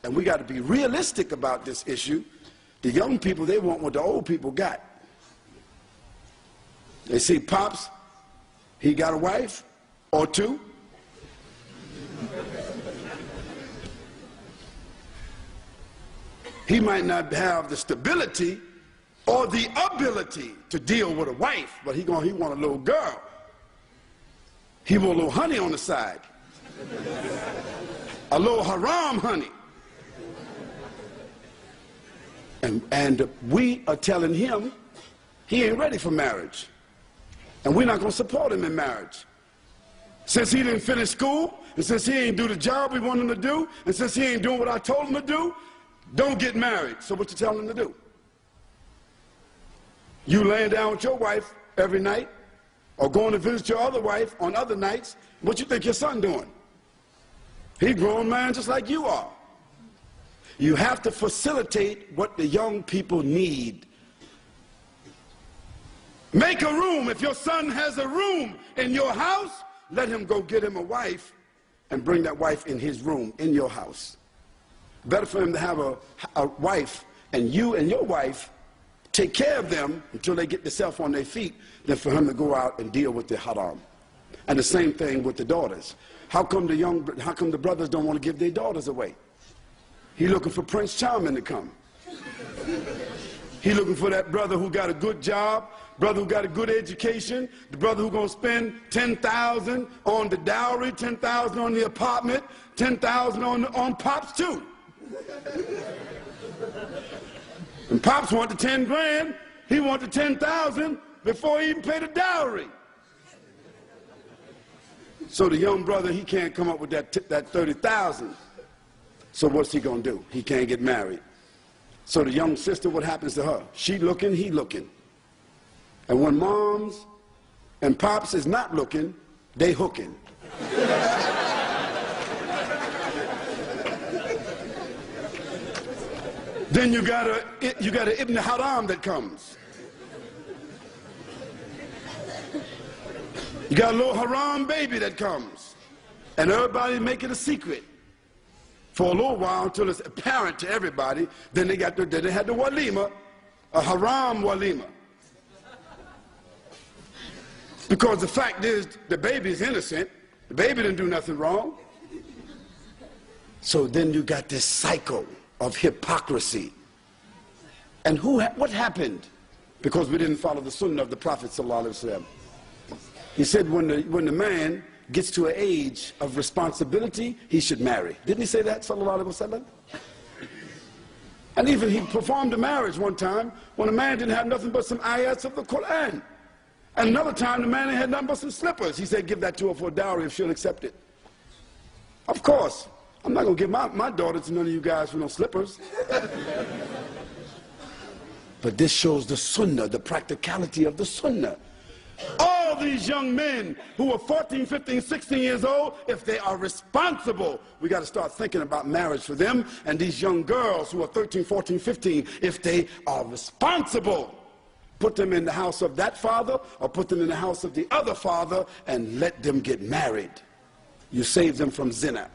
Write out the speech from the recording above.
and we got to be realistic about this issue. The young people, they want what the old people got. They see Pops, he got a wife or two. He might not have the stability or the ability to deal with a wife, but he want a little girl. He want a little honey on the side. A little haram honey. And we are telling him he ain't ready for marriage. And we're not going to support him in marriage. Since he didn't finish school, and since he ain't do the job we want him to do, and since he ain't doing what I told him to do, don't get married. So what you telling him to do? You laying down with your wife every night, or going to visit your other wife on other nights, what you think your son doing? He a grown man just like you are. You have to facilitate what the young people need. Make a room. If your son has a room in your house, let him go get him a wife and bring that wife in his room, in your house. Better for him to have a wife, and you and your wife take care of them until they get themselves on their feet, than for him to go out and deal with the haram. And the same thing with the daughters. How come the brothers don't want to give their daughters away? He looking for Prince Charming to come. He looking for that brother who got a good job, brother who got a good education, the brother who gonna spend $10,000 on the dowry, $10,000 on the apartment, $10,000 on Pops too. And Pops want the 10 grand, he want the 10,000 before he even paid the dowry. So the young brother, he can't come up with that 30,000. So what's he gonna do? He can't get married. So the young sister, what happens to her? She looking, he looking. And when moms and pops is not looking, they hooking. Then you got a Ibn Haram that comes. You got a little haram baby that comes. And everybody make it a secret for a little while until it's apparent to everybody. Then they had the walima, a haram walima. Because the fact is, the baby is innocent. The baby didn't do nothing wrong. So then you got this cycle of hypocrisy. And what happened? Because we didn't follow the sunnah of the Prophet ﷺ. He said when the man gets to an age of responsibility, he should marry. Didn't he say that, sallallahu alaihi wasallam? And even he performed a marriage one time when a man didn't have nothing but some ayats of the Quran. And another time the man had nothing but some slippers. He said, give that to her for a dowry if she'll accept it. Of course, I'm not going to give my daughter to none of you guys for no slippers. But this shows the sunnah, the practicality of the sunnah. All these young men who are 14, 15, 16 years old, if they are responsible, we got to start thinking about marriage for them. And these young girls who are 13, 14, 15, if they are responsible, put them in the house of that father or put them in the house of the other father and let them get married. You save them from zina.